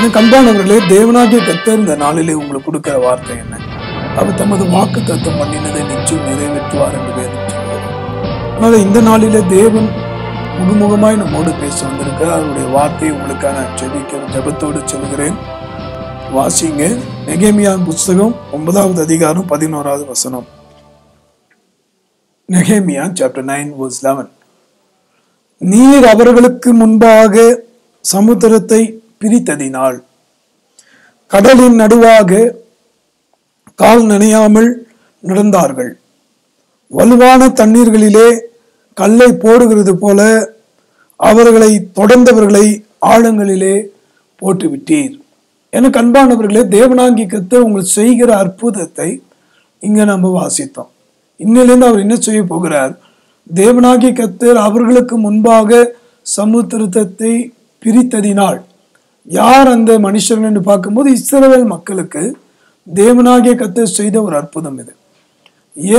எனக்கு அன்பானவர்களே, தேவனாகிய கர்த்தர் இந்த நாளிலே உங்களுக்கு கொடுக்கிற வார்த்தை என்ன? அவர் தமது வாக்கு தத்தம் பண்ணினதை நிச்சயம் நிறைவேற்றுவார் என்று வேதம் சொல்கிறது. அதனால இந்த நாளிலே தேவன் முகமுகமாய் நம்மோடு பேச வந்திருக்கிறார். அவருடைய வார்த்தையை உங்களுக்கான ஜெபத்தோடு சொல்கிறேன். வாசிங்க. நெகேமியா புஸ்தகம் 9வது அதிகாரம் 11வது வசனம். நெகேமியா சாப்டர் 9 verse 11. நீர் அவர்களுக்கு முன்பாக சமுத்திரத்தை பிரித்ததினால் கடலின் நடுவாக கால் நனையாமல் நடந்தார்கள். வலுவான தண்ணீர்களிலே கல்லை போடுகிறது போல அவர்களை தொடர்ந்தவர்களை ஆழங்களிலே போட்டுவிட்டீர். எனக்கு அன்பானவர்களே, தேவனாகிய கர்த்தர் உங்கள் செய்கிற அற்புதத்தை இங்க நம்ம வாசித்தோம். இன்னிலிருந்து அவர் என்ன செய்ய போகிறார்? தேவனாகிய கர்த்தர் அவர்களுக்கு முன்பாக சமுத்திரத்தை பிரித்ததினால், யார் அந்த மனுஷர்கள் என்று பார்க்கும்போது இஸ்ரவேல் மக்களுக்கு தேவனாகிய கர்த்தர் செய்த ஒரு அற்புதம் இது.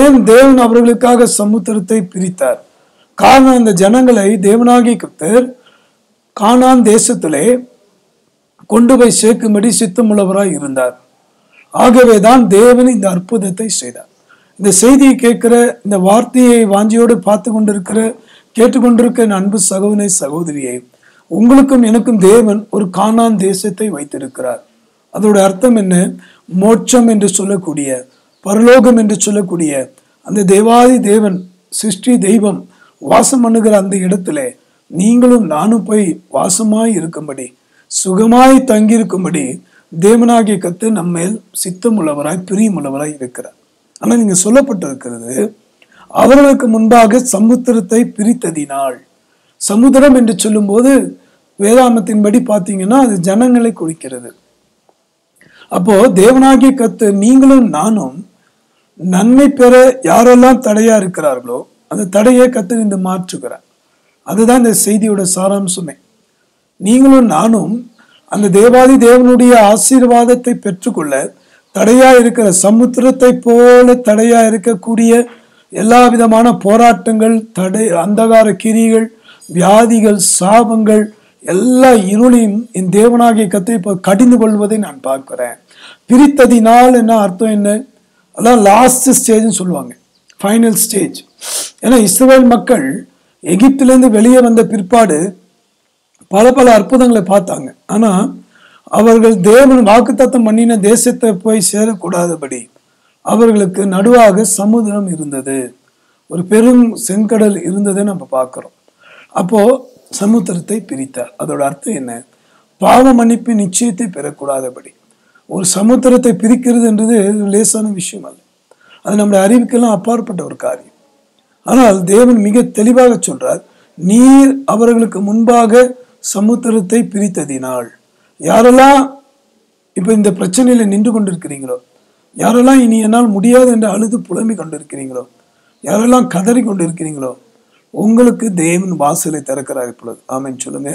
ஏன் தேவன் அவர்களுக்காக சமுத்திரத்தை பிரித்தார்? காரணம், அந்த ஜனங்களை தேவனாகிய கர்த்தர் கானான் தேசத்திலே கொண்டு போய் சேர்க்கும்படி சித்தமுள்ளவராய் இருந்தார். ஆகவேதான் தேவன் இந்த அற்புதத்தை செய்தார். இந்த செய்தியை கேட்கிற, இந்த வார்த்தையை வாஞ்சியோடு பார்த்து கொண்டிருக்கிற, கேட்டுக்கொண்டிருக்கிற அன்பு சகோதரனை சகோதரியை, உங்களுக்கும் எனக்கும் தேவன் ஒரு கானான் தேசத்தை வைத்திருக்கிறார். அதோட அர்த்தம் என்ன? மோட்சம் என்று சொல்லக்கூடிய, பரலோகம் என்று சொல்லக்கூடிய அந்த தேவாதி தேவன், சிருஷ்டி தெய்வம் வாசம் பண்ணுகிற அந்த இடத்துல நீங்களும் நானும் போய் வாசமாய் இருக்கும்படி, சுகமாய் தங்கியிருக்கும்படி தேவனாகிய கர்த்தர் நம்மேல் சித்தமுள்ளவராய் பிரியமுள்ளவராய் இருக்கிறார். ஆனால் நீங்க சொல்லப்பட்டிருக்கிறது, அவர்களுக்கு முன்பாக சமுத்திரத்தை பிரித்ததினால். சமுத்திரம் என்று சொல்லும் போது வேதாமத்தின்படி பார்த்தீங்கன்னா அது ஜனங்களை குறிக்கிறது. அப்போ தேவனாகிய கர்த்தர் நீங்களும் நானும் நன்மை பெற யாரெல்லாம் தடையா இருக்கிறார்களோ அந்த தடையை கர்த்தர் இந்த மாற்றுகிறார். அதுதான் இந்த செய்தியோட சாராம்சமே. நீங்களும் நானும் அந்த தேவாதி தேவனுடைய ஆசீர்வாதத்தை பெற்றுக்கொள்ள தடையா இருக்கிற, சமுத்திரத்தை போல தடையா இருக்கக்கூடிய எல்லா விதமான போராட்டங்கள், தடை, அந்தகார கிரிகள், வியாதிகள், சாபங்கள், எல்லா இருளையும் என் தேவனாகிய கர்த்தர் இப்போ கடிந்து கொள்வதை நான் பார்க்கிறேன். பிரித்ததினால் என்ன அர்த்தம்? என்ன? அதான் லாஸ்ட் ஸ்டேஜ்னு சொல்லுவாங்க, ஃபைனல் ஸ்டேஜ். ஏன்னா இஸ்ரவேல் மக்கள் எகிப்திலேருந்து வெளியே வந்த பிற்பாடு பல பல அற்புதங்களை பார்த்தாங்க. ஆனா அவர்கள் தேவன் வாக்குத்தத்தம் பண்ணின தேசத்தை போய் சேரக்கூடாதபடி அவர்களுக்கு நடுவாக சமுத்திரம் இருந்தது, ஒரு பெரும் செங்கடல் இருந்ததை நம்ம பார்க்கிறோம். அப்போ சமுத்திரத்தை பிரித்தார். அதோட அர்த்தம் என்ன? பாவ மன்னிப்பு நிச்சயத்தை பெறக்கூடாதபடி. ஒரு சமுத்திரத்தை பிரிக்கிறது என்றது லேசான விஷயம் அல்ல. அது நம்முடைய அறிவுக்கெல்லாம் அப்பாற்பட்ட ஒரு காரியம். ஆனால் தேவன் மிக தெளிவாக சொல்றார், நீர் அவர்களுக்கு முன்பாக சமுத்திரத்தை பிரித்ததினால். யாரெல்லாம் இப்ப இந்த பிரச்சனையில நின்று கொண்டிருக்கிறீங்களோ, யாரெல்லாம் இனி என்னால் முடியாது என்று அழுது புலம்பிக் கொண்டிருக்கிறீங்களோ, யாரெல்லாம் கதறி கொண்டிருக்கிறீங்களோ, உங்களுக்கு தேவன் வாசலை திறக்கிறார் இப்பொழுது. ஆமென் சொல்லுங்க.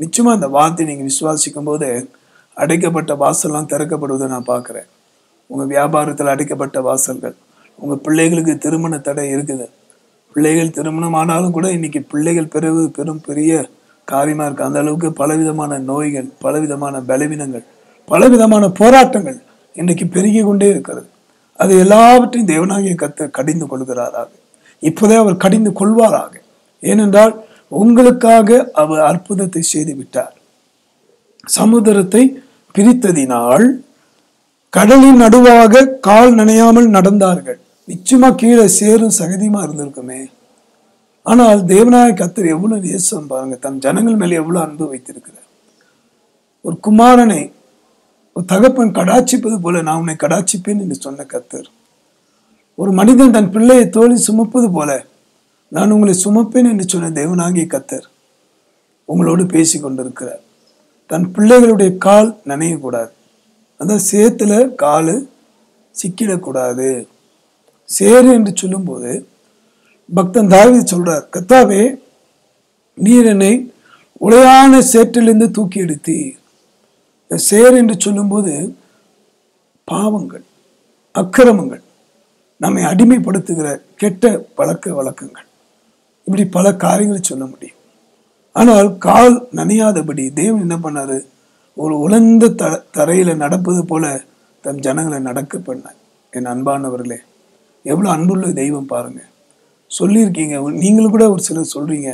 நிச்சயமா இந்த வார்த்தை நீங்க விசுவாசிக்கும் போது அடைக்கப்பட்ட வாசல்லாம் திறக்கப்படுவதை நான் பார்க்கிறேன். உங்க வியாபாரத்தில் அடைக்கப்பட்ட வாசல்கள், உங்க பிள்ளைகளுக்கு திருமண தடை இருக்குது, பிள்ளைகள் திருமணம் ஆனாலும் கூட இன்னைக்கு பிள்ளைகள் பெறுவது பெரிய காரியமா இருக்கு. அந்த அளவுக்கு பலவிதமான நோய்கள், பலவிதமான பலவீனங்கள், பலவிதமான போராட்டங்கள் இன்றைக்கு பெருகி கொண்டே இருக்கிறது. அது எல்லாவற்றையும் தேவனாகிய கர்த்தர் கடிந்து கொள்கிறாராக. இப்போதே அவர் கடிந்து கொள்வாராக. ஏனென்றால் உங்களுக்காக அவர் அற்புதத்தை செய்து விட்டார். சமுத்திரத்தை பிரித்ததினால் கடலின் நடுவாக கால் நனையாமல் நடந்தார்கள். நிச்சயமா கீழே சேரும் சகதியுமா இருந்திருக்குமே. ஆனால் தேவனாகிய கர்த்தர் எவ்வளவு நேசம் பாருங்க, தன் ஜனங்கள் மேலே எவ்வளவு அன்பு வைத்திருக்கிறார். ஒரு குமாரனை ஒரு தகப்பன் கடாட்சிப்பது போல நான் உன்னை கடாட்சிப்பேன் என்று சொன்ன கர்த்தர், ஒரு மனிதன் தன் பிள்ளையை தோழி சுமப்பது போல நான் உங்களை சுமப்பேன் என்று சொன்ன தேவனாகிய கர்த்தர் உங்களோடு பேசி கொண்டிருக்கிறார். தன் பிள்ளைகளுடைய கால் நனையக்கூடாது, அதான் சேத்துல காலு சிக்கிடக்கூடாது. சேரு என்று சொல்லும்போது பக்தன் தாவீது சொல்றார், கர்த்தாவே நீர் என்னை உளையான சேற்றிலிருந்து தூக்கி எடுத்தீர். சேர் என்று சொல்லும்போது பாவங்கள், அக்கிரமங்கள், நம்மை அடிமைப்படுத்துகிற கெட்ட பழக்க வழக்கங்கள், இப்படி பல காரியங்களை சொல்ல முடியும். ஆனால் கால் நனையாதபடி தேவன் என்ன பண்ணாரு? ஒரு உலர்ந்த தரையில நடப்பது போல தன் ஜனங்களை நடக்க பண்ண. என் அன்பானவர்களே, எவ்வளவு அன்புள்ள தெய்வம் பாருங்க. சொல்லியிருக்கீங்க, நீங்களும் கூட ஒரு சிலர் சொல்றீங்க,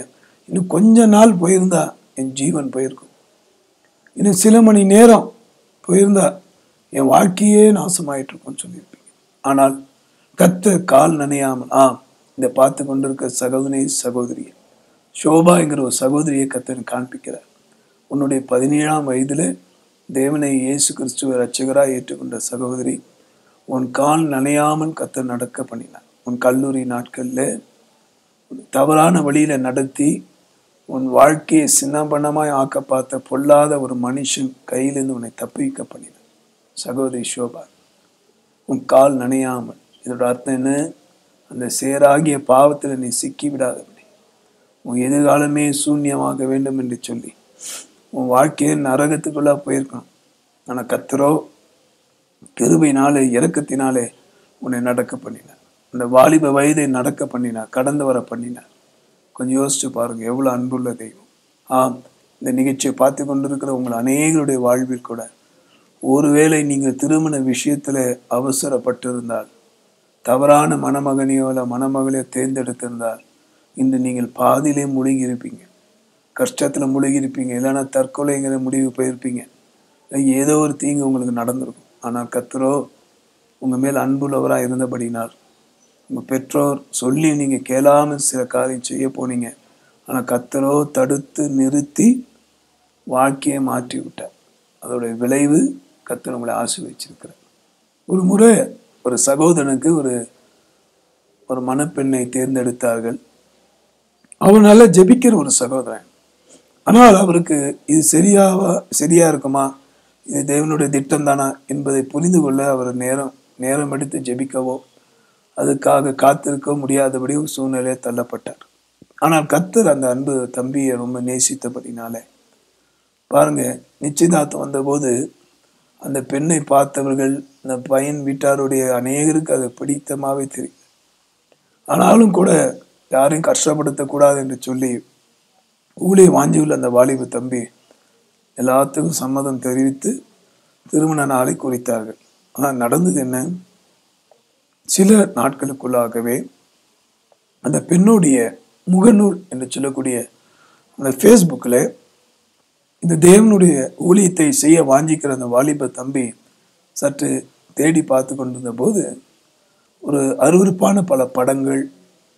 இன்னும் கொஞ்ச நாள் போயிருந்தா என் ஜீவன் போயிருக்கும், இன்னும் சில மணி நேரம் போயிருந்தா என் வாழ்க்கையே நாசமாயிட்டு இருக்கும்னு சொல்லியிருப்பீங்க. ஆனால் கர்த்தர் கால் நனையாமல், இதை பார்த்து கொண்டிருக்க சகோதரி சகோதரியை, ஷோபா என்கிற ஒரு சகோதரியை கர்த்தர் காண்பிக்கிறார். உன்னுடைய 17ஆம் வயதில் தேவனை இயேசு கிறிஸ்துவ இரட்சகராய் ஏற்றுக்கொண்ட சகோதரி, உன் கால் நனையாமல் கர்த்தர் நடக்க பண்ணினார். உன் கல்லூரி நாட்களில் தவறான வழியில நடத்தி உன் வாழ்க்கையை சின்னபண்ணமாய் ஆக்க பார்த்த பொல்லாத ஒரு மனுஷன் கையிலிருந்து உன்னை தப்பிக்க பண்ணினார். சகோதரி ஷோபா, உன் கால் நனையாமல், இதோட அர்த்தம் என்ன? அந்த சேராகிய பாவத்தில் நீ சிக்கி விடாதபடி, உன் எதிர்காலமே சூன்யமாக வேண்டும் என்று சொல்லி உன் வாழ்க்கையை நரகத்துக்குள்ளா போயிருக்கணும். ஆனால் கர்த்தரோ கிருபையினாலே இரக்கத்தினாலே உன்னை நடக்க பண்ணினார். அந்த வாலிப வயதை நடக்க பண்ணினார், கடந்து வர பண்ணினார். கொஞ்சம் யோசிச்சு பாருங்க, எவ்வளவு அன்புள்ள தெய்வம். இந்த நிகழ்ச்சியை பார்த்து கொண்டிருக்கிற உங்கள் அநேகருடைய வாழ்வில் கூட ஒருவேளை நீங்கள் திருமண விஷயத்துல அவசரப்பட்டிருந்தால், தவறான மணமகனையோ இல்லை மணமகளையோ தேர்ந்தெடுத்திருந்தால், இன்று நீங்கள் பாதியிலே முழுகி இருப்பீங்க, கஷ்டத்துல முழுகி இருப்பீங்க, இல்லைன்னா தற்கொலைங்கிற முடிவு போயிருப்பீங்க, ஏதோ ஒரு தீங்கு உங்களுக்கு நடந்திருக்கும். ஆனால் கர்த்தரோ உங்க மேல் அன்புள்ளவராக இருந்தபடினால், உங்க பெற்றோர் சொல்லி நீங்க கேளாமல் சில காரியம் செய்ய போனீங்க, ஆனா கர்த்தரோ தடுத்து நிறுத்தி வாழ்க்கையை மாற்றி விட்டார். அதோடைய விளைவு கர்த்தர் உங்களை ஆசீர்வதிச்சிருக்கிறார். ஒரு முறை ஒரு சகோதரனுக்கு ஒரு மணப்பெண்ணை தேர்ந்தெடுத்தார்கள். அவர் நல்லா ஜெபிக்கிற ஒரு சகோதரன். ஆனால் அவருக்கு இது சரியா இருக்குமா, இது தேவனுடைய திட்டம் தானா என்பதை புரிந்து கொள்ள அவர் நேரம் எடுத்து ஜெபிக்கவோ அதுக்காக காத்திருக்க முடியாதபடி ஒரு சூழ்நிலையை தள்ளப்பட்டார். ஆனால் கர்த்தர் அந்த அன்பு தம்பியை ரொம்ப நேசித்தபடினால பாருங்க, நிச்சயதார்த்தம் வந்தபோது அந்த பெண்ணை பார்த்தவர்கள், அந்த பையன் வீட்டாருடைய அநேகருக்கு அது பிடித்தமாவே தெரியும். ஆனாலும் கூட யாரையும் கஷ்டப்படுத்தக்கூடாது என்று சொல்லி ஊழிய வாஞ்சியுள்ள அந்த வாலிப தம்பி எல்லாத்துக்கும் சம்மதம் தெரிவித்து திருமண நாளை குறித்தார்கள். ஆனால் நடந்தது என்ன? சில நாட்களுக்குள்ளாகவே அந்த பெண்ணுடைய முகநூல் என்று சொல்லக்கூடிய அந்த ஃபேஸ்புக்கில் இந்த தேவனுடைய ஊழியத்தை செய்ய வாஞ்சிக்கிற அந்த வாலிப தம்பி சற்று தேடி பார்த்து கொண்டிருந்த போது ஒரு அருவருப்பான பல படங்கள்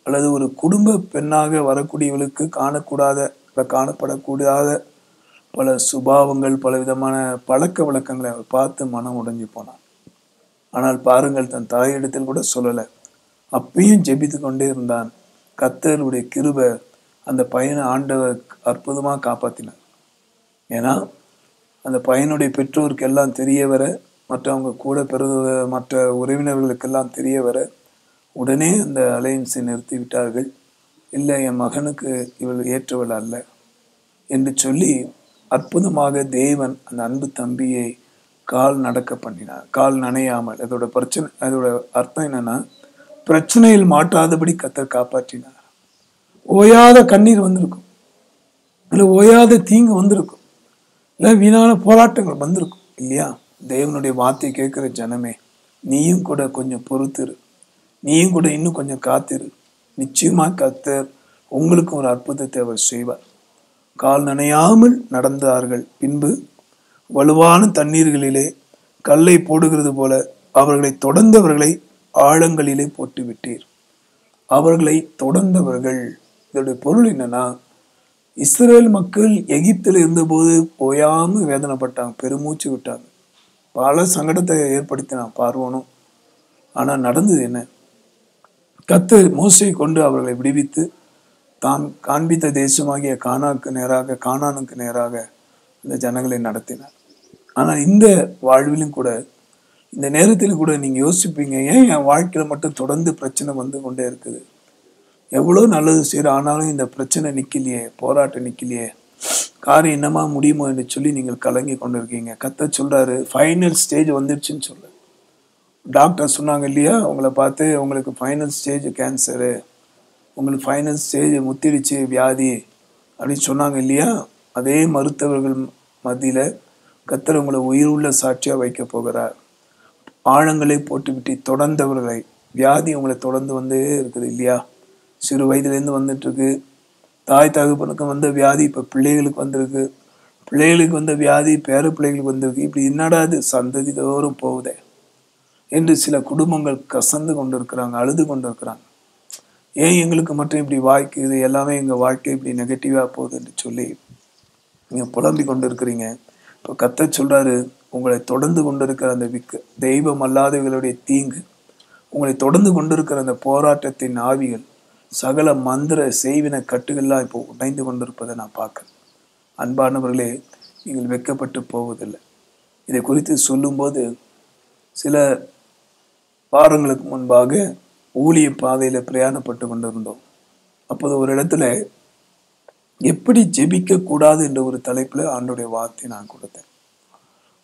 அல்லது ஒரு குடும்ப பெண்ணாக வரக்கூடியவளுக்கு காணப்படக்கூடாத பல சுபாவங்கள், பல விதமான பழக்க வழக்கங்களை அவர் பார்த்து மனம் உடைஞ்சு போனார். ஆனால் பாருங்கள், தன் தாயிடத்தில் கூட சொல்லலை, அப்பயும் ஜெபித்து கொண்டே இருந்தான். கர்த்தருடைய கிருபை அந்த பையனை ஆண்டவர் அற்புதமாக காப்பாற்றினார். ஏன்னா அந்த பையனுடைய பெற்றோருக்கு எல்லாம் தெரிய வர, மற்றவங்க கூட மற்ற உறவினர்களுக்கெல்லாம் தெரிய வர உடனே அந்த அலையன்ஸை நிறுத்தி விட்டார்கள். இல்லை, என் மகனுக்கு இவள் ஏற்றவள் அல்ல என்று சொல்லி அற்புதமாக தேவன் அந்த அன்பு தம்பியை கால் நடக்க பண்ணினார், கால் நனையாமல். அதோட அர்த்தம் என்னன்னா, பிரச்சனையில் மாட்டாதபடி கர்த்தர் காப்பாற்றினார். ஓயாத கண்ணீர் வந்திருக்கும், இல்லை ஓயாத தீங்கு வந்திருக்கும், இல்லை வீணான போராட்டங்கள் வந்திருக்கும் இல்லையா? தேவனுடைய வார்த்தை கேட்கிற ஜனமே, நீயும் கூட கொஞ்சம் பொறுத்திரு, நீயும் கூட இன்னும் கொஞ்சம் காத்திரு. நிச்சயமா கர்த்தர் உங்களுக்கு ஒரு அற்புதத்தை அவர் செய்வார். கால் நனையாமல் நடந்தார்கள். பின்பு வலுவான தண்ணீர்களிலே கல்லை போடுகிறது போல அவர்களை தொடர்ந்தவர்களை ஆழங்களிலே போட்டு விட்டீர். அவர்களை தொடர்ந்தவர்கள், இதோடைய பொருள் என்னன்னா, இஸ்ரேல் மக்கள் எகிப்தில் இருந்தபோது ஓயாம வேதனைப்பட்டாங்க, பெருமூச்சு விட்டாங்க, பல சங்கடத்தை ஏற்படுத்தினான் பார்வோனும். ஆனா நடந்தது என்ன? கர்த்தர் மோசேயை கொண்டு அவர்களை விடுவித்து தாம் காண்பித்த தேசமாகிய கானானுக்கு நேராக இந்த ஜனங்களை நடத்தினார். ஆனால் இந்த வாழ்விலும் கூட, இந்த நேரத்திலும் கூட நீங்க யோசிப்பீங்க, ஏன் என் வாழ்க்கையில மட்டும் தொடர்ந்து பிரச்சனை வந்து கொண்டே இருக்குது, எவ்வளோ நல்லது செய்யற, ஆனாலும் இந்த பிரச்சனை நிக்கலையே, போராட்டம் நிக்கலையே, காரியம் என்னமா முடியுமோ என்று சொல்லி நீங்கள் கலங்கி கொண்டிருக்கீங்க. கர்த்தர் சொல்றாரு, ஃபைனல் ஸ்டேஜ் வந்துடுச்சுன்னு சொல்ற. டாக்டர் சொன்னாங்க இல்லையா, உங்களை பார்த்து, உங்களுக்கு ஃபைனல் ஸ்டேஜ் கேன்சரு, உங்களுக்கு ஃபைனல் ஸ்டேஜ் முத்திடுச்சு வியாதி அப்படின்னு சொன்னாங்க இல்லையா? அதே மருத்துவர்கள் மத்தியில் கர்த்தர் உங்களை உயிர் உள்ள சாட்சியா வைக்க போகிறார். ஆழங்களை போட்டுவிட்டு தொடர்ந்தவர்களை, வியாதி உங்களை தொடர்ந்து வந்தே இருக்குது இல்லையா? சிறு வயதுலேருந்து வந்துட்டு இருக்கு. தாய் தகப்பனுக்கு வந்த வியாதி இப்போ பிள்ளைகளுக்கு வந்திருக்கு. பிள்ளைகளுக்கு வந்த வியாதி பேர பிள்ளைகளுக்கு வந்திருக்கு. இப்படி என்னடா இது சந்ததி தோறும் போகுதே என்று சில குடும்பங்கள் கசந்து கொண்டு இருக்கிறாங்க, அழுது கொண்டு இருக்கிறாங்க. ஏன் எங்களுக்கு மட்டும் இப்படி வாழ்க்கை, எல்லாமே எங்கள் வாழ்க்கை இப்படி நெகட்டிவாக போகுது என்று சொல்லி நீங்கள் புலம்பி கொண்டு இருக்கிறீங்க. இப்போ கர்த்தர் சொல்றாரு, உங்களை தொடர்ந்து கொண்டு இருக்கிற அந்த தெய்வம் அல்லாதவர்களுடைய தீங்கு, உங்களை தொடர்ந்து கொண்டு இருக்கிற அந்த போராட்டத்தின் ஆவிகள், சகல மந்திர செய்வின கட்டுகள்லாம் இப்போ உடைந்து கொண்டிருப்பதை நான் பார்க்குறேன். அன்பானவர்களே, நீங்கள் வெட்கப்பட்டு போவதில்லை. இதை குறித்து சொல்லும்போது சில வாரங்களுக்கு முன்பாக ஊழிய பாதையில் பிரயாணப்பட்டு கொண்டிருந்தோம். அப்போது ஒரு இடத்துல எப்படி ஜெபிக்க கூடாது என்ற ஒரு தலைப்பில் ஆண்டோடைய வார்த்தை நான் கொடுத்தேன்.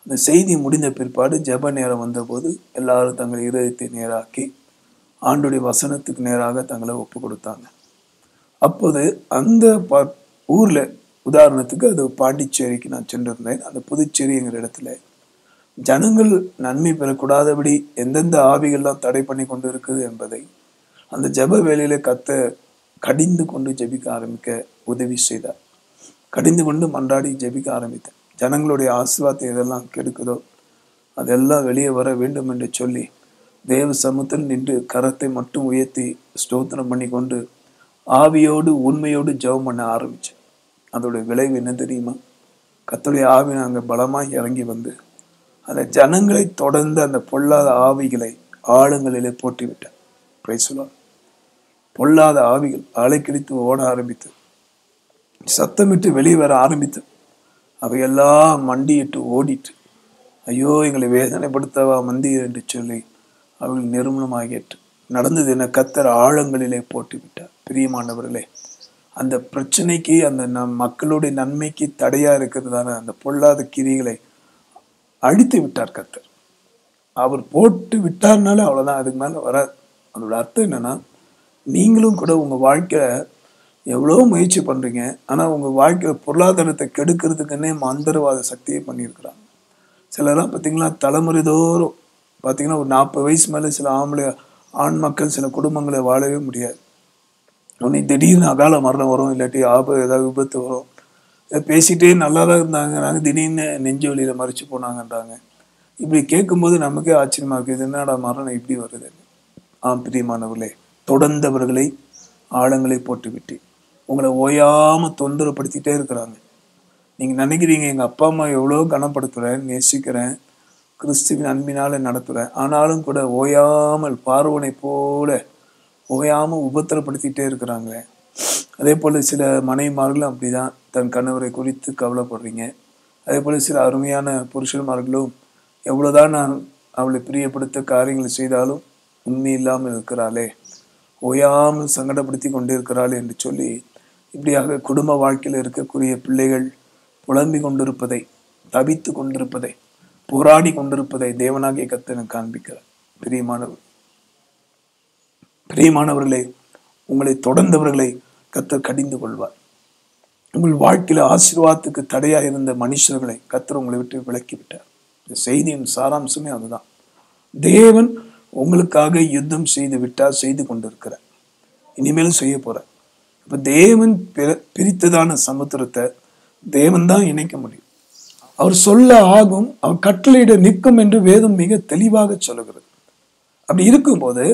அந்த செய்தி முடிந்த பிற்பாடு ஜெப நேரம் வந்தபோது எல்லாரும் தங்கள் இருதயத்தை நேராக்கி ஆண்டோடைய வசனத்துக்கு நேராக தங்களை ஒப்பு கொடுத்தாங்க. அப்போது அந்த ஊர்ல, உதாரணத்துக்கு அது பாண்டிச்சேரிக்கு நான் சென்றிருந்தேன். அந்த புதுச்சேரிங்கிற இடத்துல ஜனங்கள் நன்மை பெறக்கூடாதபடி எந்தெந்த ஆவிகள்லாம் தடை பண்ணி கொண்டு இருக்குது என்பதை அந்த ஜெப வேலையில கடிந்து கொண்டு ஜெபிக்க ஆரம்பிக்க உதவி செய்தார். கடிந்து கொண்டு மன்றாடி ஜெபிக்க ஆரம்பித்தேன். ஜனங்களுடைய ஆசீர்வாதத்தை எதெல்லாம் கெடுக்குதோ அதெல்லாம் வெளியே வர வேண்டும் என்று சொல்லி தேவ சமூகத்தில் நின்று கரத்தை மட்டும் உயர்த்தி ஸ்தோத்திரம் பண்ணி கொண்டு ஆவியோடு உண்மையோடு ஜெபம் பண்ண ஆரம்பித்தேன். அதோடைய விளைவு என்ன தெரியுமா? கர்த்தருடைய ஆவி நாங்கள் பலமாக இறங்கி வந்து அந்த ஜனங்களை தொடர்ந்து அந்த பொல்லாத ஆவிகளை ஆழங்களிலே போட்டுவிட்டேன். Praise the Lord. பொல்லாத ஆவிகள் அலைக்கழித்து ஓட ஆரம்பித்து, சத்தமிட்டு வெளியே வர ஆரம்பித்து, அவையெல்லாம் மண்டியிட்டு ஓடிட்டு, ஐயோ எங்களை வேதனைப்படுத்தவா மந்தியர் என்று சொல்லி அவர்கள் நிர்மூலமாகிட்டு நடந்தது என கர்த்தர் ஆழங்களிலே போட்டு விட்டார். பிரியமானவர்களே, அந்த பிரச்சனைக்கு, அந்த மக்களுடைய நன்மைக்கு தடையா இருக்கிறதான அந்த பொல்லாத கிரிகளை அழித்து விட்டார் கர்த்தர். அவர் போட்டு விட்டார்னால அவ்வளவுதான், அதுக்கு மேல வராது. அதோட அர்த்தம் என்னன்னா, நீங்களும் கூட உங்க வாழ்க்கையில எவ்வளோ முயற்சி பண்றீங்க, ஆனா உங்க வாழ்க்கையில பொருளாதாரத்தை கெடுக்கிறதுக்குன்னே மந்திரவாத சக்தியை பண்ணியிருக்கிறாங்க. சிலரெல்லாம் பார்த்தீங்கன்னா தலைமுறை தோறும் பார்த்தீங்கன்னா ஒரு 40 வயசு மேலே சில ஆண் மக்கள் சில குடும்பங்களை வாழவே முடியாது. உன்னை திடீர்னு அகால மரணம் வரும், இல்லாட்டி ஏதாவது விபத்து வரும். பேசிட்டே நல்லா தான் இருந்தாங்க, திடீர்னு நெஞ்சு வலியில மறிச்சு போனாங்கன்றாங்க. இப்படி கேட்கும்போது நமக்கே ஆச்சரியமா இருக்குது, என்னடா மரணம் இப்படி வருது. பிரியமானவர்களே, தொடர்ந்தவர்களை ஆழங்களை போட்டுவிட்டு உங்களை ஓயாம தொந்தரப்படுத்திட்டே இருக்கிறாங்க. நீங்க நினைக்கிறீங்க எங்க அப்பா அம்மா எவ்வளோ கனப்படுத்துறேன், நேசிக்கிறேன், கிறிஸ்துவின் அன்பினால நடத்துறேன், ஆனாலும் கூட ஓயாமல் பார்வனை போல ஓயாம உபத்திரப்படுத்திட்டே இருக்கிறாங்க. அதே போல சில மனைவிமார்களும் அப்படிதான் தன் கணவரை குறித்து கவலைப்படுறீங்க. அதே போல சில அருமையான புருஷன்மார்களும் எவ்வளவுதான் நான் அவளை பிரியப்படுத்த காரியங்களை செய்தாலும் உண்மை இல்லாமல் இருக்கிறாளே, ஓயாமல் சங்கடப்படுத்தி கொண்டே இருக்கிறாள் என்று சொல்லி இப்படியாக குடும்ப வாழ்க்கையில் இருக்கக்கூடிய பிள்ளைகள் புலம்பி கொண்டிருப்பதை, தவித்து கொண்டிருப்பதை, போராடி கொண்டிருப்பதை தேவனாகிய கர்த்தர் காண்பிக்கிறார். பிரியமானவர்களே, உங்களை தொடர்ந்தவர்களை கர்த்தர் கடிந்து கொள்வார். உங்கள் வாழ்க்கையில ஆசீர்வாதத்துக்கு தடையா இருந்த மனுஷர்களை கர்த்தர் உங்களை விட்டு விலக்கி விட்டார். இந்த செய்தியின் சாராம்சமே அதுதான். தேவன் உங்களுக்காக யுத்தம் செய்து விட்டார், செய்து கொண்டிருக்கிறார், இனிமேலும் செய்ய போறார். இப்ப தேவன் பிரித்ததான சமுத்திரத்தை தேவன் தான் இணைக்க முடியும். அவர் சொல்ல ஆகும், அவர் கட்டளையிட நிற்கும் என்று வேதம் மிக தெளிவாக சொல்லுகிறது. அப்படி இருக்கும்போது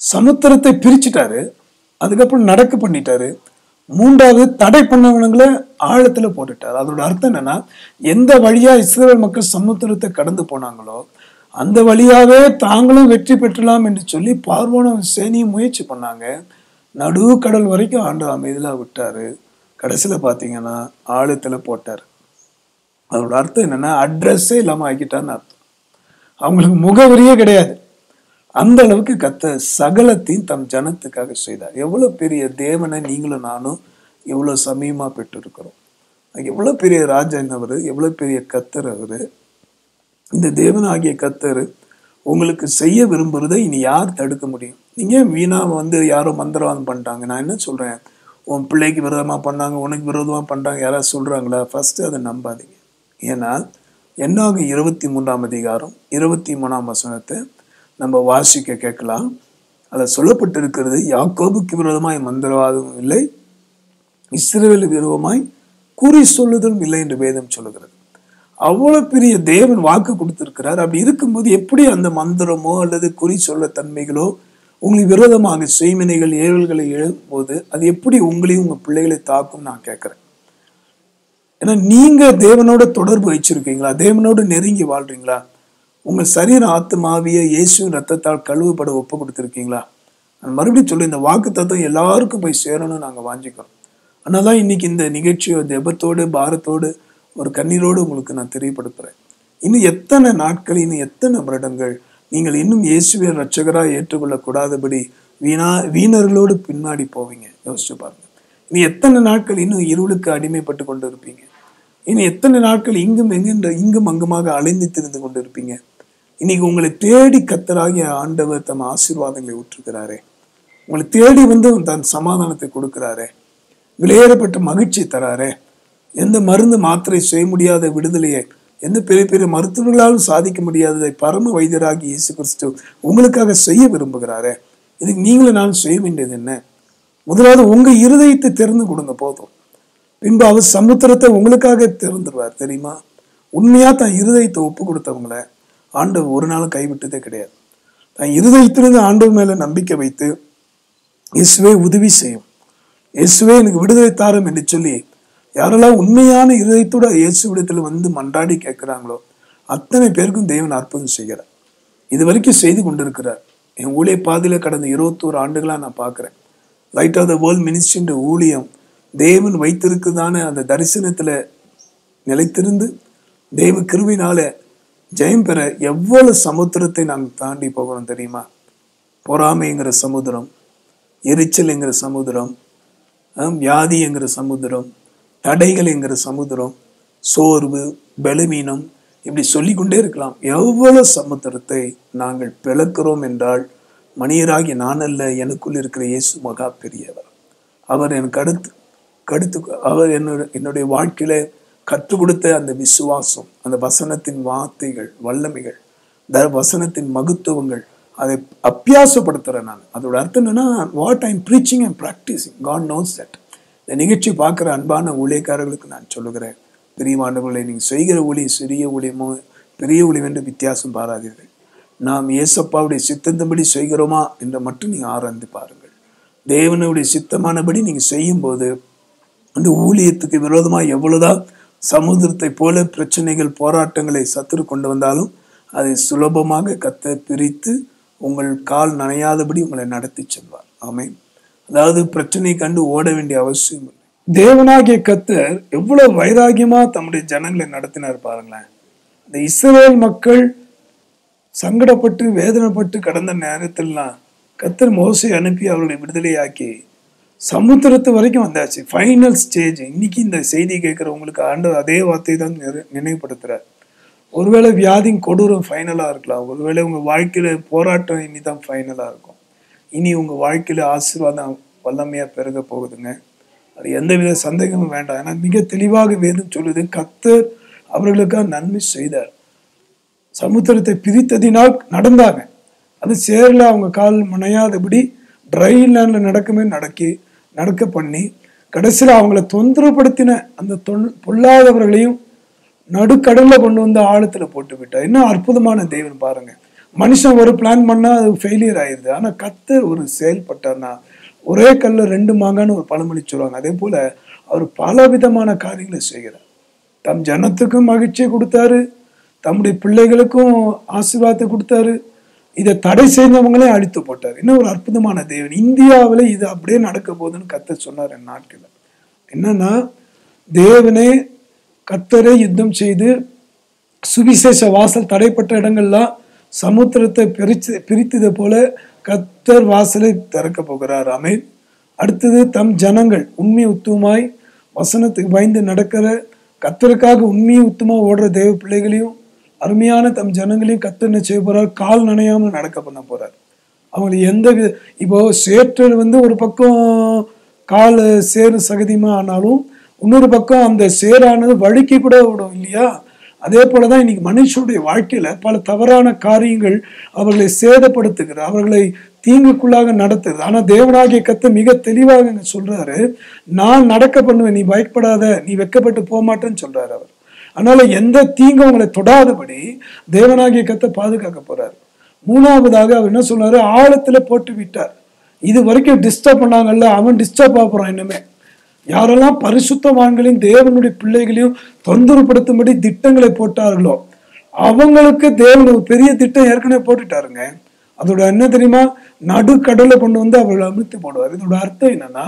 சமுத்திரத்தை பிரிச்சுட்டாரு, அதுக்கப்புறம் நடக்க பண்ணிட்டாரு, மூன்றாவது தடை பண்ணவங்களை ஆழத்துல போட்டுட்டார். அதோட அர்த்தம் என்னன்னா, எந்த வழியா இஸ்ரவேல் மக்கள் சமுத்திரத்தை கடந்து போனாங்களோ அந்த வழியாவே தாங்களும் வெற்றி பெற்றலாம் என்று சொல்லி பார்வோன சேனையும் முயற்சி பண்ணாங்க. நடு கடல் வரைக்கும் ஆண்டவர் அமைதியா விட்டாரு. கடைசியில பாத்தீங்கன்னா ஆழத்துல போட்டாரு. அதோட அர்த்தம் என்னன்னா, அட்ரஸே இல்லாம ஆக்கிட்டான்னு அர்த்தம். அவங்களுக்கு முகவரியே கிடையாது. அந்த அளவுக்கு கர்த்தர் சகலத்தையும் தம் ஜனத்துக்காக செய்தார். எவ்வளவு பெரிய தேவனை நீங்களும் நானும் எவ்வளவு சமயமா பெற்று இருக்கிறோம். எவ்வளவு பெரிய ராஜன் அவரு, எவ்வளவு பெரிய கர்த்தர் அவரு. இந்த தேவனாகிய கர்த்தர் உங்களுக்கு செய்ய விரும்புறதை இனி யார் தடுக்க முடியும்? நீங்க வீணா யாரோ மந்திரவாதம் பண்ணிட்டாங்க, நான் என்ன சொல்றேன், உன் பிள்ளைக்கு விரோதமா பண்ணாங்க, உனக்கு விரோதமா பண்றாங்க யாராவது சொல்றாங்களா? ஃபர்ஸ்ட் அதை நம்பாதீங்க. ஏன்னா என்னாகும் 23 23 நம்ம வாசிக்க கேட்கலாம். அதில் சொல்லப்பட்டிருக்கிறது, யாக்கோபுக்கு விரோதமாய் மந்திரவாதமும் இல்லை, இஸ்ரவேலுக்கு விரோதமாய் குறி சொல்லுதலும் இல்லை என்று வேதம் சொல்லுகிறது. அவ்வளவு பெரிய தேவன் வாக்கு கொடுத்திருக்கிறார். அப்படி இருக்கும்போது எப்படி அந்த மந்திரமோ அல்லது குறி சொல்ல தன்மைகளோ உங்களுக்கு விரோதமாக செய்வினைகள் ஏவல்களை எழும்போது அது எப்படி உங்களையும் உங்க பிள்ளைகளை தாக்கும் நான் கேட்கிறேன். ஏன்னா நீங்க தேவனோட தொடர்பு வச்சிருக்கீங்களா? தேவனோடு நெருங்கி வாழ்றீங்களா? உங்க சரீர ஆத்மாவிய இயேசுவின் ரத்தத்தால் கழுவுப்பட ஒப்பு கொடுத்துருக்கீங்களா? நான் மறுபடியும் சொல்லி இந்த வாக்கு தத்துவம் எல்லாருக்கும் போய் சேரணும்னு நாங்க வாஞ்சிக்கிறோம். அதனாலதான் இன்னைக்கு இந்த நிகழ்ச்சியோ ஜெபத்தோடு பாரத்தோடு ஒரு கண்ணீரோடு உங்களுக்கு நான் தெரியப்படுத்துறேன். இன்னும் எத்தனை நாட்கள், இன்னும் எத்தனை வருடங்கள் நீங்கள் இன்னும் இயேசுவை ரட்சகராக ஏற்றுக்கொள்ளக்கூடாதபடி வீணர்களோடு பின்னாடி போவீங்க? யோசிச்சு பாருங்க. இனி எத்தனை நாட்கள் இன்னும் இருளுக்கு அடிமைப்பட்டு கொண்டு இருப்பீங்க? இனி எத்தனை நாட்கள் இங்கும் அங்குமாக அலைந்து திரிந்து கொண்டு இருப்பீங்க? இன்னைக்கு உங்களை தேடி கர்த்தராகிய ஆண்டவர் தம் ஆசீர்வாதங்களை ஊற்றுகிறாரே, உங்களை தேடி வந்து தன் சமாதானத்தை கொடுக்கிறாரே, விலையேறப்பட்ட மகிழ்ச்சி தராரே, எந்த மருந்து மாத்திரை செய்ய முடியாத விடுதலையை, எந்த பெரிய பெரிய மருத்துவர்களாலும் சாதிக்க முடியாததை பரம வைத்தியராகி இயேசு கிறிஸ்து உங்களுக்காக செய்ய விரும்புகிறாரே. இதுக்கு நீங்களும் நான் செய்ய வேண்டியது என்ன? முதலாவது உங்க இருதயத்தை திறந்து கொடுங்க போதும். பின்பு அவர் சமுத்திரத்தை உங்களுக்காக திறந்துருவார். தெரியுமா? உண்மையா தான் இருதயத்தை ஒப்பு கொடுத்தவங்களை ஆண்டவர் ஒரு நாளும் கைவிட்டதே கிடையாது. தான் இருதயத்திலிருந்து ஆண்டவர் மேல நம்பிக்கை வைத்து இயேசுவே உதவி செய்யும், இயேசுவே எனக்கு விடுதலை தாரும் என்று சொல்லி யாரெல்லாம் உண்மையான இருதயத்தோட இயேசுவிடத்துல வந்து மன்றாடி கேட்கிறாங்களோ அத்தனை பேருக்கும் தேவன் அற்புதம் செய்கிறார். இது வரைக்கும் செய்து கொண்டிருக்கிறார். என் ஊழிய பாதையில கடந்த 21 ஆண்டுகளா நான் பார்க்கிறேன். லைட் ஆஃப் த வேர்ல்ட் மினிஸ்ட்ரின்ற ஊழியம் தேவன் வைத்திருக்குதான அந்த தரிசனத்துல நிலைத்திருந்து தேவ கிருபையினால ஜெயம் பெற எவ்வளவு சமுத்திரத்தை நாங்கள் தாண்டி போகிறோம் தெரியுமா? பொறாமைங்கிற சமுத்திரம், எரிச்சல் என்கிற சமுத்திரம், வியாதி என்கிற சமுத்திரம், தடைகள் என்கிற சமுத்திரம், சோர்வு, பலவீனம், இப்படி சொல்லிக்கொண்டே இருக்கலாம். எவ்வளவு சமுத்திரத்தை நாங்கள் பிளக்கிறோம் என்றால் மனிதராகிய நான் அல்ல, எனக்குள் இருக்கிற இயேசு மகா பெரியவர். அவர் எனக்கு அடுத்து அவர் என்னுடைய வாழ்க்கையில கற்றுக் கொடுத்த அந்த விசுவாசம், அந்த வசனத்தின் வார்த்தைகள், வல்லமைகள், வசனத்தின் மகத்துவங்கள், அதை அபியாசப்படுத்துறேன் நான். அதோட அர்த்தம் என்னன்னா, what I am preaching and practising, God knows that. இந்த நிகழ்ச்சி பார்க்குற அன்பான ஊழியக்காரர்களுக்கு நான் சொல்லுகிறேன், பிரியமானவர்களை, நீங்கள் செய்கிற ஊழியம் சிறிய ஊழியமோ பெரிய ஊழியம் என்று வித்தியாசம் பாராதீர்கள். நாம் ஏசப்பாவுடைய சித்தந்தபடி செய்கிறோமா என்று மட்டும் நீங்கள் ஆராய்ந்து பாருங்கள். தேவனுடைய சித்தமானபடி நீங்கள் செய்யும்போது அந்த ஊழியத்துக்கு விரோதமாக எவ்வளவுதான் சமுதிரத்தை போல பிரச்சனைகள், போராட்டங்களை சத்துரு கொண்டு வந்தாலும் அதை சுலபமாக கர்த்தர் பிரித்து உங்கள் கால் நனையாதபடி உங்களை நடத்தி செல்வார். ஆமென். அதாவது பிரச்சனை கண்டு ஓட வேண்டிய அவசியம் இல்லை. தேவனாகிய கர்த்தர் எவ்வளவு வைராகியமா தம்முடைய ஜனங்களை நடத்தினார் பாருங்களேன். இந்த இஸ்ரவேல் மக்கள் சங்கடப்பட்டு வேதனைப்பட்டு கடந்த நேரத்திலாம் கர்த்தர் மோசே அனுப்பி அவருடைய விடுதலையாக்கி சமுத்திரத்து வரைக்கும் வந்தாச்சு. Final stage. இன்னைக்கு இந்த செய்தியை கேட்குறவங்களுக்கு ஆண்டவர் அதே வார்த்தையை தான் நினைவுபடுத்துறார். ஒருவேளை வியாதியின் கொடூரம் ஃபைனலாக இருக்கலாம், ஒருவேளை உங்கள் வாழ்க்கையில போராட்டம் இனி தான் ஃபைனலாக இருக்கும். இனி உங்கள் வாழ்க்கையில ஆசீர்வாதம் வல்லமையாக பெருக போகுதுங்க. அது எந்தவித சந்தேகமும் வேண்டாம். ஏன்னா மிக தெளிவாக வேதம் சொல்லுது, கர்த்தர் அவர்களுக்காக நன்மை செய்தார். சமுத்திரத்தை பிரித்ததினால் நடந்தாங்க. அது சேர்ல அவங்க கால் முனையாதபடி ட்ரை லேண்ட்ல நடக்க பண்ணி கடைசியில் அவங்கள தொந்தரப்படுத்தின அந்த பொல்லாதவர்களையும் நடுக்கடல்ல கொண்டு வந்து ஆழத்துல போட்டு விட்டார். என்ன அற்புதமான தேவன் பாருங்க. மனுஷன் ஒரு பிளான் பண்ணா அது ஃபெயிலியர் ஆயிடுது. ஆனா கர்த்தர் ஒரு செயல்பட்டார்னா ஒரே கல்ல 2 மாங்கான்னு ஒரு பழமொழி சொல்லுவாங்க. அதே போல அவர் பல விதமான காரியங்களை செய்கிறார். தம் ஜனத்துக்கும் மகிழ்ச்சியை கொடுத்தாரு, தம்முடைய பிள்ளைகளுக்கும் ஆசீர்வாதத்தை கொடுத்தாரு, இதை தடை செய்தவங்களே அழித்து போட்டார். இன்னும் ஒரு அற்புதமான தேவன். இந்தியாவில் இது அப்படியே நடக்க போகுதுன்னு கர்த்தர் சொன்னார். என் நாட்கள் என்னன்னா, தேவனே கர்த்தரே யுத்தம் செய்து சுவிசேஷ வாசல் தடைப்பட்ட இடங்கள்லாம் சமுத்திரத்தை பிரித்தது போல கர்த்தர் வாசலை திறக்க போகிறார். ஆமென். அடுத்தது தம் ஜனங்கள் உண்மை உத்துவமாய் வசனத்துக்கு பயந்து நடக்கிற, கர்த்தருக்காக உண்மையை உத்தமா ஓடுற தேவ பிள்ளைகளையும் அருமையான தம் ஜனங்களையும் கர்த்தர் என்ன செய்ய போறார்? கால் நனையாமல் நடக்க பண்ண போறார். அவங்களுக்கு இப்போ சேற்றல் ஒரு பக்கம் கால் சேறு சகதியமா ஆனாலும் இன்னொரு பக்கம் அந்த சேரானது வழுக்கி கூட விடும் இல்லையா? அதே போலதான் இன்னைக்கு மனுஷனுடைய வாழ்க்கையில பல தவறான காரியங்கள் அவர்களை சேதப்படுத்துகிறது, அவர்களை தீங்குக்குள்ளாக நடத்துறது. ஆனா தேவனாகிய கர்த்தர் மிக தெளிவாக சொல்றாரு, நான் நடக்க பண்ணுவேன், நீ பயப்படாத, நீ வெட்கப்பட்டு போக மாட்டேன்னு சொல்றாரு அவர். அதனால எந்த தீங்கும் அவங்களை தொடாதபடி தேவனாகிய கர்த்தர் பாதுகாக்க போறாரு. மூணாவதாக அவர் என்ன சொல்றாரு, ஆழத்துல போட்டு விட்டார். இது வரைக்கும் டிஸ்டர்ப் பண்ணாங்கல்ல, அவன் டிஸ்டர்ப் ஆகுறான். இன்னுமே யாரெல்லாம் பரிசுத்தவான்களையும் தேவனுடைய பிள்ளைகளையும் தொந்தரவுப்படுத்தும்படி திட்டங்களை போட்டார்களோ அவங்களுக்கு தேவன் ஒரு பெரிய திட்டம் ஏற்கனவே போட்டுட்டாருங்க. அதோட என்ன தெரியுமா, நடுக்கடலை கொண்டு வந்து அவர்களை அமிழ்த்தி போடுவார். இதோட அர்த்தம் என்னன்னா,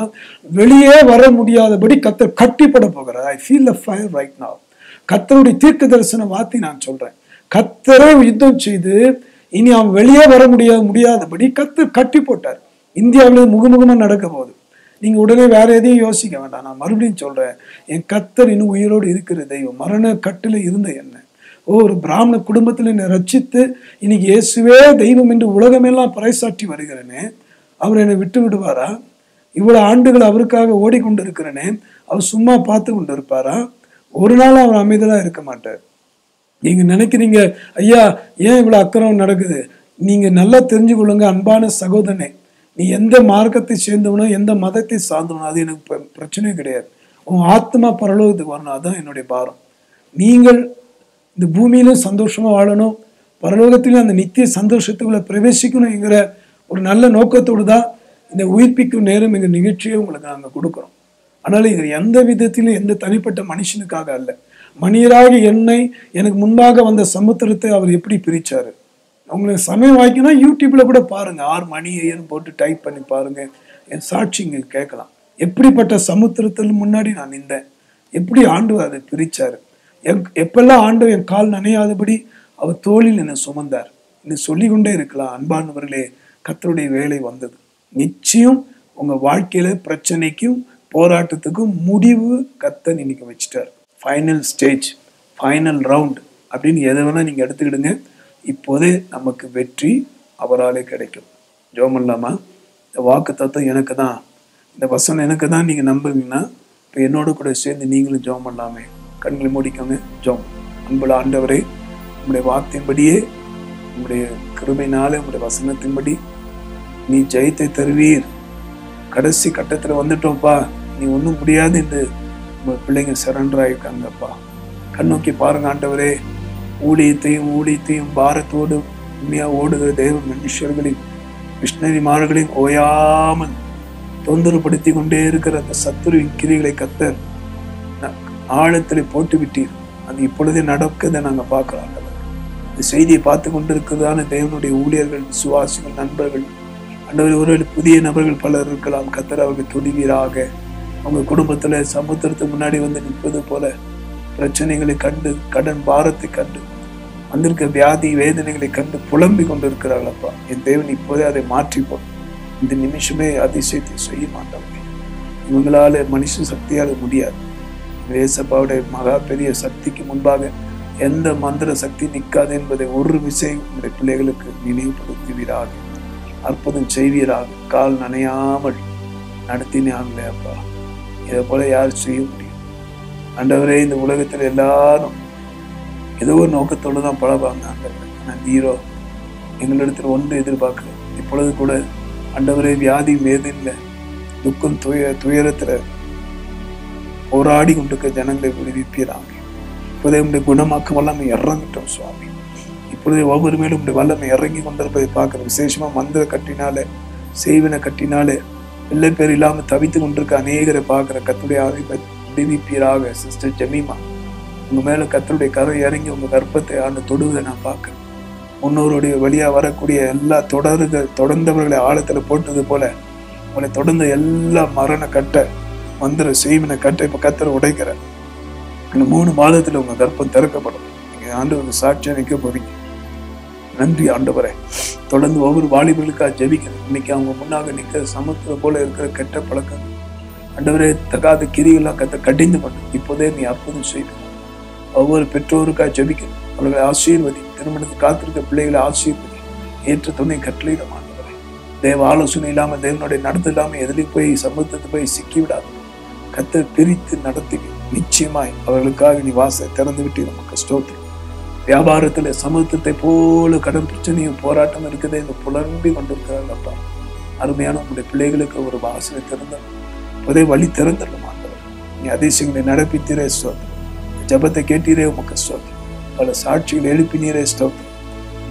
வெளியே வர முடியாதபடி கர்த்தர் கட்டிப்பட போகிறார். I feel the fire right now. கர்த்தருடைய தீர்க்க தரிசன வார்த்தை நான் சொல்றேன். கர்த்தரை யுத்தம் செய்து இனி அவன் வெளியே வர முடியாதபடி கர்த்தர் கட்டி போட்டார். இந்தியாவில் முகமுகமா நடக்க போகுது. நீங்க உடனே வேற எதையும் யோசிக்க வேண்டாம். நான் மறுபடியும் சொல்றேன், என் கர்த்தர் இன்னும் உயிரோடு இருக்கிற தெய்வம். மரண கட்டில இருந்த என்ன ஒரு பிராமண குடும்பத்தில் என்னை ரட்சித்து இன்னைக்கு இயேசுவே தெய்வம் என்று உலகமெல்லாம் பறைசாற்றி வருகிறேனே, அவர் என்னை விட்டு விடுவாரா? இவ்வளவு ஆண்டுகள் அவருக்காக ஓடிக்கொண்டு இருக்கிறேனே, அவர் சும்மா பார்த்து கொண்டு இருப்பாரா? ஒரு நாள் அவர் அமைதியா இருக்க மாட்டார். நீங்க நினைக்கிறீங்க, ஐயா ஏன் இவ்வளவு அக்கிரமம் நடக்குது? நீங்க நல்லா தெரிஞ்சு கொள்ளுங்க அன்பான சகோதரனே, நீ எந்த மார்க்கத்தை சேர்ந்தவனோ எந்த மதத்தை சார்ந்தவனோ அது எனக்கு பிரச்சனையே கிடையாது. உன் ஆத்மா பரலோகத்துக்கு வரணும், அதுதான் என்னுடைய பாரம். நீங்கள் இந்த பூமியிலும் சந்தோஷமா வாழணும், பரலோகத்திலும் அந்த நித்திய சந்தோஷத்துக்குள்ள பிரவேசிக்கணுங்கிற ஒரு நல்ல நோக்கத்தோடு தான் இந்த உயிர்ப்பிக்கும் நேரம் எங்கள் நிகழ்ச்சியை உங்களுக்கு நாங்கள் கொடுக்குறோம். ஆனால் இது எந்த விதத்திலும் எந்த தனிப்பட்ட மனுஷனுக்காக அல்ல. மனிதராக என்னை எனக்கு முன்பாக வந்த சமுத்திரத்தை அவர் எப்படி பிரிச்சாரு. உங்களுக்கு சமயம் வாய்க்குன்னா யூடியூப்ல கூட பாருங்க, 6 மணி ஏன்னு போட்டு டைப் பண்ணி பாருங்க, என் சாட்சிங்க கேட்கலாம். எப்படிப்பட்ட சமுத்திரத்தில் முன்னாடி நான் நின்றேன், எப்படி ஆண்டவர் அதை பிரிச்சாரு. எப்பெல்லாம் ஆண்டவர் என் கால் நனையாதபடி அவர் தோளில் என்னை சுமந்தார். இன்னும் சொல்லிக்கொண்டே இருக்கலாம். அன்பானவர்களே, கர்த்தருடைய வேலை வந்தது. நிச்சயம் உங்க வாழ்க்கையில பிரச்சனைக்கும் போராட்டத்துக்கும் முடிவு கர்த்தர் இன்னைக்கு வச்சுட்டார். ஃபைனல் ஸ்டேஜ், ஃபைனல் ரவுண்ட் அப்படின்னு எதை வேணா நீங்க எடுத்துக்கிடுங்க. இப்போதே நமக்கு வெற்றி அவராலே கிடைக்கும். ஜெபம் பண்ணலாமா? இந்த வாக்கு தத்துவம் எனக்கு தான், இந்த வசனம் எனக்கு தான் நீங்க நம்புவீங்கன்னா இப்போ என்னோட கூட சேர்ந்து நீங்களும் ஜெபம் பண்ணலாமே. கண்களை மூடிக்கோங்க, ஜெபம். அன்புள்ள ஆண்டவரே, உங்களுடைய வார்த்தையின்படியே, உங்களுடைய கிருபையினாலே, உங்களுடைய வசனத்தின்படி நீ ஜெயத்தை தருவீர். கடைசி கட்டத்தில் வந்துட்டோம்ப்பா, நீ ஒன்றும் முடியாது என்று உங்க பிள்ளைங்க சரண்டர் ஆயிருக்காங்கப்பா. கண்ணோக்கி பாருங்க ஆண்டவரே, ஊழியத்தையும் பாரத்தோடு உண்மையா ஓடுகிற தேவ மனுஷர்களையும் மிஷனரிமார்களையும் ஓயாமல் தொந்தரப்படுத்தி கொண்டே இருக்கிற அந்த சத்துருவின் கிரிகளை கர்த்தர் ஆழத்தில் போட்டு விட்டீர். அது இப்பொழுதே நடக்குதை நாங்க பார்க்கிறோம். இந்த செய்தியை பார்த்து கொண்டிருக்கிறதான தேவனுடைய ஊழியர்கள், விசுவாசிகள், நண்பர்கள், ஆண்டவரே, ஒருவேளை புதிய நபர்கள் பலர் இருக்கலாம். கர்த்தர் அவர்கள் துணிவீராக அவங்க குடும்பத்துல சமுத்திரத்துக்கு முன்னாடி வந்து நிற்பது போல பிரச்சனைகளை கண்டு, கடன் பாரத்தை கண்டு, வந்திருக்க வியாதி வேதனைகளை கண்டு புலம்பி கொண்டு இருக்கிறார்களப்பா. என் தேவன் இப்போதே அதை மாற்றி போடும். இந்த நிமிஷமே அதிசயத்தை செய்ய மாட்டாங்க. இவங்களால மனுஷ சக்தியால முடியாது. ஏசப்பாவுடைய மகா பெரிய சக்திக்கு முன்பாக எந்த மந்திர சக்தி நிற்காது என்பதை ஒரு விஷயம் உங்களுடைய பிள்ளைகளுக்கு நினைவுபடுத்துவீராக, அற்புதம் செய்வீராக. கால் நனையாமல் நடத்தினாங்களே அப்பா, இதை போல யார் செய்ய முடியும்? ஆண்டவரே, இந்த உலகத்துல எல்லாரும் ஏதோ ஒரு நோக்கத்தோடு தான் பழகுவாங்க ஆண்டவரே. ஆனால் நீரோ எங்களிடத்துல ஒன்று எதிர்பார்க்கிறோம். இப்பொழுது கூட ஆண்டவரே, வியாதி வேதனையில துக்கம் துயரத்துல போராடி கொண்டிருக்க ஜனங்களை விடுவிப்பீராங்க. இப்போதே உங்களுடைய குணமாக்கும் வல்லமை இறங்கிட்டோம் சுவாமி. இப்பொழுதே ஒவ்வொரு மேலும் உங்களுடைய வல்லமை இறங்கி கொண்டிருப்பதை பார்க்கிறோம். விசேஷமா மந்திர கட்டினாலே, செய்வினை கட்டினாலே பிள்ளை பேர் இல்லாம தவித்து கொண்டிருக்க அநேகரை பார்க்கிற கர்த்தருடைய ஆவியை விடுவிப்பீராக. சிஸ்டர் ஜெமிமா, உங்க மேல கர்த்தருடைய கரை இறங்கி உங்க கர்ப்பத்தை ஆண்டு தொடுவதை நான் பார்க்கிறேன். முன்னோருடைய வழியா வரக்கூடிய எல்லா தொடர்ந்தவர்களை ஆழத்துல போட்டது போல உங்களை தொடர்ந்த எல்லா மரண கட்டை, மந்திர செய்வினை கட்டை இப்ப கர்த்தர் உடைக்கிற. இந்த 3 மாதத்துல உங்க கர்ப்பம் திறக்கப்படும். நீங்க ஆண்டவருக்கு சாட்சியா நிற்க போறீங்க. நன்றி ஆண்டவரே. தொடர்ந்து ஒவ்வொரு வாலிபர்களுக்காக ஜெபிக்கிறேன். இன்னைக்கு அவங்க முன்னாக நிற்கிற சமுத்திரம் போல இருக்கிற கெட்ட பழக்கங்கள் ஆண்டவரே, தகாத கிரியெல்லாம் கடிந்து பண்ணு. இப்போதே நீ அற்புதம் செய்து ஒவ்வொரு பெற்றோருக்காக ஜெபிக்கிறேன். அவர்களை ஆசீர்வதி. திருமணத்துக்கு காத்திருக்க பிள்ளைகளை ஆசீர்வதி. ஏற்ற துணை கட்டளையிட ஆண்டவரே. தேவ ஆலோசனை இல்லாம, தேவனுடைய நடத்து இல்லாம எதிலையும் போய் சமுத்திரத்தை போய் சிக்கிவிடாது. கர்த்தர் பிரித்து நடத்தி நிச்சயமாய் அவர்களுக்காக நீ வாசலை திறந்து விட்டு நமக்கு ஸ்தோத்திரம். வியாபாரத்துல சமத்துவத்தை போல கடன் பிரச்சனையும் போராட்டம் இருக்குது என்று புலம்பி கொண்டிருக்கிறார்கள் அப்பா. அருமையான உங்களுடைய பிள்ளைகளுக்கு ஒரு வாசலை திறந்தோம், ஒரே வழி திறந்துடலாம் ஆண்டவர். நீ அதிசயங்களை நடப்பித்தீரே ஸ்தோத்திரம். ஜபத்தை கேட்டீரே உமக்கு ஸ்தோத்திரம். பல சாட்சிகள் எழுப்பினீரே ஸ்தோத்திரம்.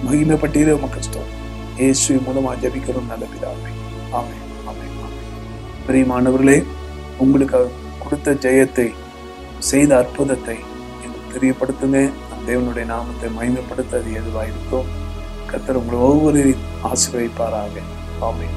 மகிமைப்பட்டீரே உமக்கு ஸ்தோத்திரம். இயேசுவின் மூலமா ஜபிக்கிறோம் நல்ல பிதாவே. ஆமென், ஆமென், ஆமென். பிரியமானவர்களே, உங்களுக்கு கொடுத்த ஜெயத்தை, செய்த அற்புதத்தை எங்களுக்கு தெரியப்படுத்துங்க. தேவனுடைய நாமத்தை மகிமைப்படுத்த அது எதுவாக இருக்கும். கர்த்தர் உங்களை ஒவ்வொரு ஆசீர்வதிப்பாராக. ஆமென்.